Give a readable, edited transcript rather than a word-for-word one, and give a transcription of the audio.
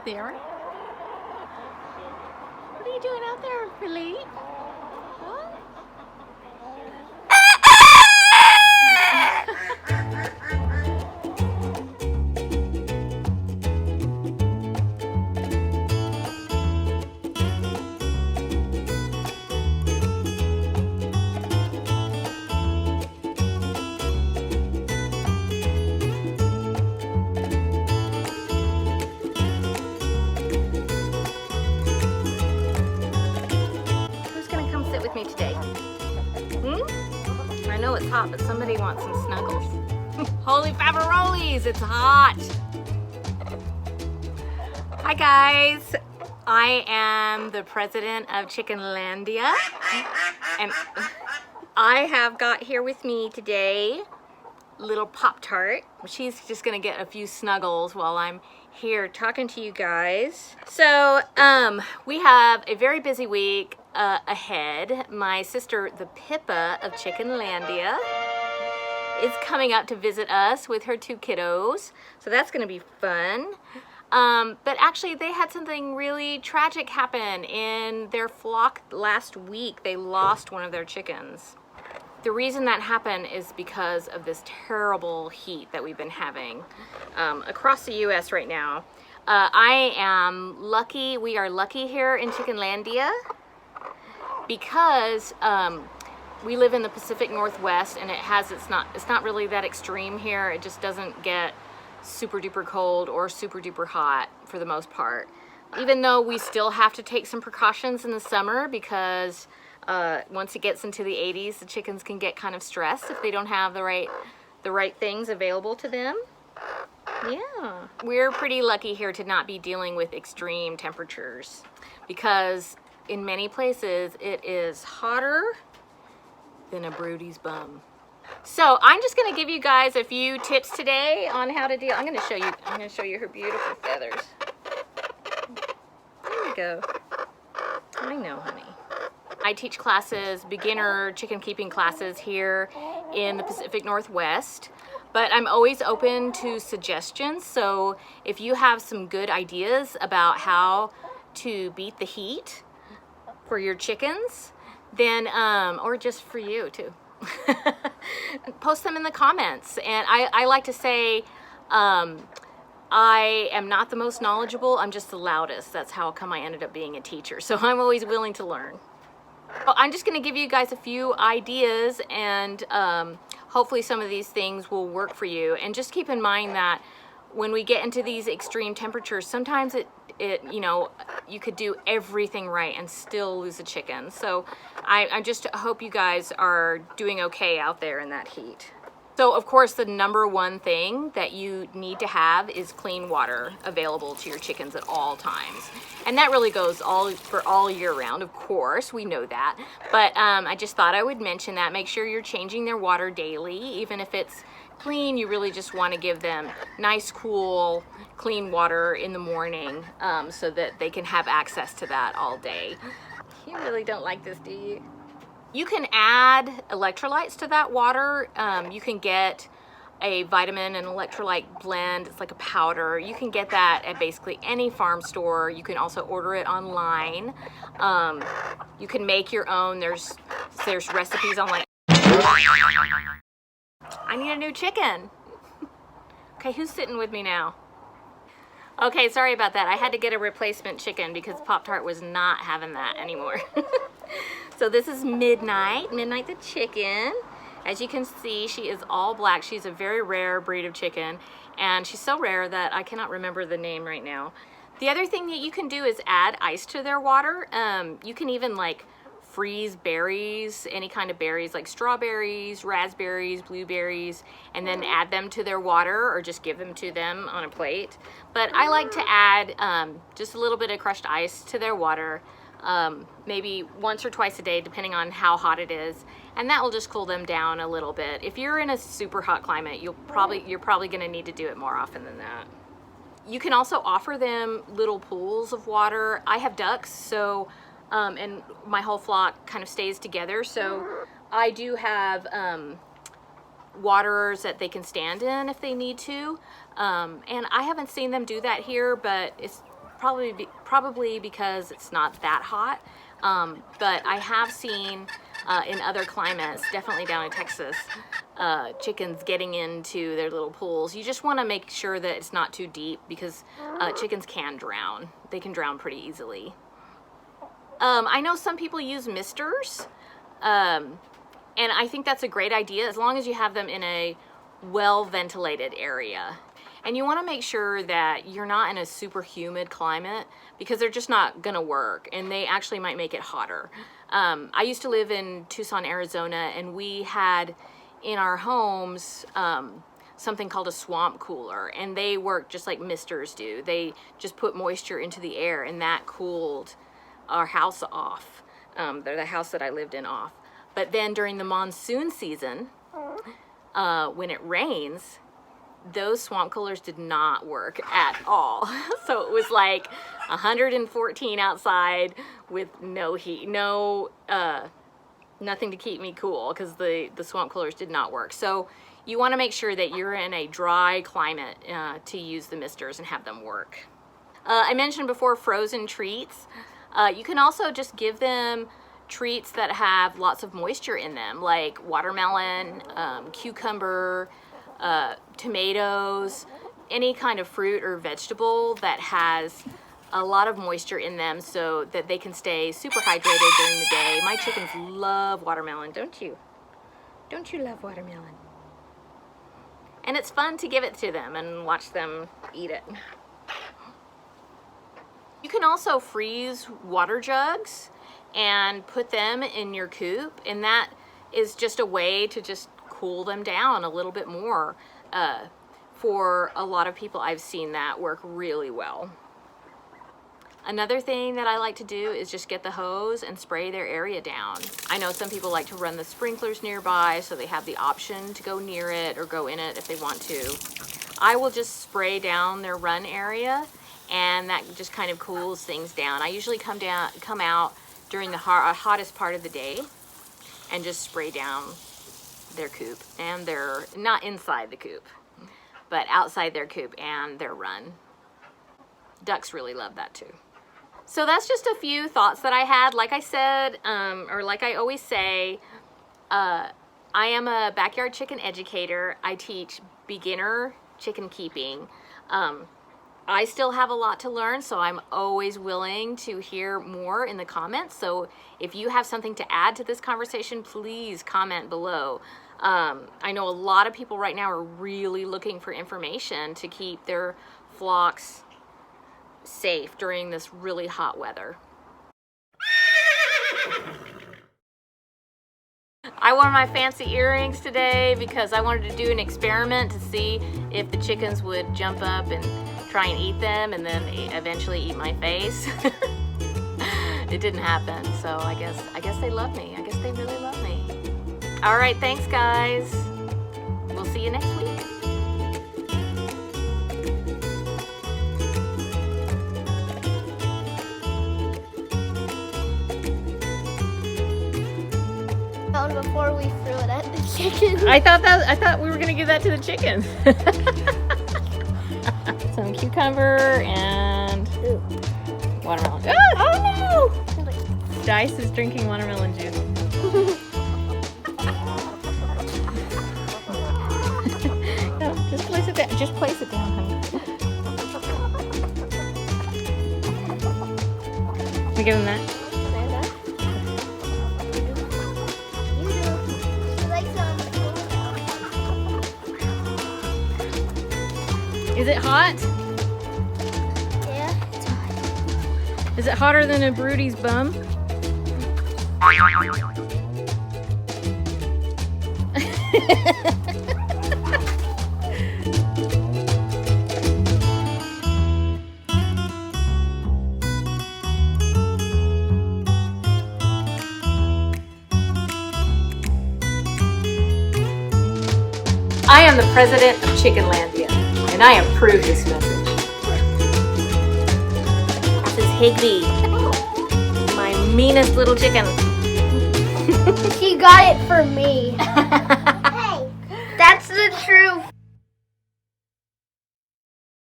out there? What are you doing out there, Philippe? What? Who's gonna come sit with me today? I know it's hot, but somebody wants some snuggles. Holy Favarolles, it's hot! Hi guys, I am the president of Chickenlandia, and I have got here with me today little Pop-Tart. She's just gonna get a few snuggles while I'm here talking to you guys. So we have a very busy week ahead. My sister, the Pippa of Chickenlandia, is coming up to visit us with her 2 kiddos. So that's gonna be fun. But actually they had something really tragic happen in their flock last week. They lost one of their chickens. The reason that happened is because of this terrible heat that we've been having across the US right now. I am lucky, we are lucky here in Chickenlandia because we live in the Pacific Northwest, and it's not really that extreme here. It just doesn't get super duper cold or super duper hot for the most part. Even though we still have to take some precautions in the summer because once it gets into the 80s, the chickens can get kind of stressed if they don't have the right things available to them. Yeah, we're pretty lucky here to not be dealing with extreme temperatures because in many places it is hotter than a broodie's bum. So I'm just gonna give you guys a few tips today on how to deal. I'm gonna show you her beautiful feathers. There we go. I know, honey. I teach classes, beginner chicken keeping classes here in the Pacific Northwest, but I'm always open to suggestions. So if you have some good ideas about how to beat the heat for your chickens, then, or just for you too, post them in the comments. And I like to say, I am not the most knowledgeable, I'm just the loudest. That's how come I ended up being a teacher. So I'm always willing to learn. Well, I'm just gonna give you guys a few ideas, and hopefully some of these things will work for you. And just keep in mind that when we get into these extreme temperatures, sometimes you could do everything right and still lose a chicken. So I just hope you guys are doing okay out there in that heat. So of course the #1 thing that you need to have is clean water available to your chickens at all times. And that really goes for all year round, of course, we know that. But I just thought I would mention that. Make sure you're changing their water daily. Even if it's clean, you really just want to give them nice, cool, clean water in the morning so that they can have access to that all day. You really don't like this, do you? You can add electrolytes to that water. You can get a vitamin and electrolyte blend. It's like a powder. You can get that at basically any farm store. You can also order it online. You can make your own. There's recipes online. I need a new chicken. Okay, who's sitting with me now? Okay, sorry about that. I had to get a replacement chicken because Pop-Tart was not having that anymore. So this is Midnight the chicken. As you can see, she is all black. She's a very rare breed of chicken, and she's so rare that I cannot remember the name right now. The other thing that you can do is add ice to their water. You can even like freeze berries, any kind of berries like strawberries, raspberries, blueberries, and then add them to their water or just give them to them on a plate. But I like to add just a little bit of crushed ice to their water, maybe once or twice a day depending on how hot it is, and that will just cool them down a little bit. If you're in a super hot climate, you're probably going to need to do it more often than that. You can also offer them little pools of water. I have ducks, so and my whole flock kind of stays together, so I do have waterers that they can stand in if they need to, and I haven't seen them do that here, but it's probably because it's not that hot. But I have seen in other climates, definitely down in Texas, chickens getting into their little pools. You just want to make sure that it's not too deep because chickens can drown. They can drown pretty easily. I know some people use misters, and I think that's a great idea as long as you have them in a well-ventilated area. And you want to make sure that you're not in a super humid climate because they're just not going to work, and they actually might make it hotter. I used to live in Tucson, Arizona, and we had in our homes something called a swamp cooler, and they work just like misters do. They just put moisture into the air, and that cooled our house off, the house that I lived in off. But then during the monsoon season, when it rains, those swamp coolers did not work at all. So it was like 114 outside with no heat, nothing to keep me cool because the swamp coolers did not work. So you want to make sure that you're in a dry climate to use the misters and have them work. I mentioned before frozen treats. You can also just give them treats that have lots of moisture in them, like watermelon, cucumber, tomatoes, any kind of fruit or vegetable that has a lot of moisture in them so that they can stay super hydrated during the day. My chickens love watermelon, don't you? Don't you love watermelon? And it's fun to give it to them and watch them eat it. You can also freeze water jugs and put them in your coop, and that is just a way to just cool them down a little bit more. For a lot of people, I've seen that work really well. Another thing that I like to do is just get the hose and spray their area down. I know some people like to run the sprinklers nearby so they have the option to go near it or go in it if they want to. I will just spray down their run area, and that just kind of cools things down. I usually come out during the hottest part of the day and just spray down their coop, and they're not inside the coop, but outside their coop and their run. Ducks really love that too. So that's just a few thoughts that I had. Like I said, or like I always say, I am a backyard chicken educator. I teach beginner chicken keeping. I still have a lot to learn, so I'm always willing to hear more in the comments. So if you have something to add to this conversation, please comment below. I know a lot of people right now are really looking for information to keep their flocks safe during this really hot weather. I wore my fancy earrings today because I wanted to do an experiment to see if the chickens would jump up and try and eat them and then eventually eat my face. It didn't happen, so I guess they love me. I guess they really love me. All right, thanks guys. We'll see you next week. Before we threw it at the chickens. I thought we were gonna give that to the chickens. Some cucumber and watermelon. Oh no! Dice is drinking watermelon juice. No, just place it down. Just place it down, honey. Can we give him that? Is it hot? Yeah, it's hot. Is it hotter than a Broodie's bum? I am the president of Chickenlandia, and I approve this message. This is Higby, my meanest little chicken. She got it for me.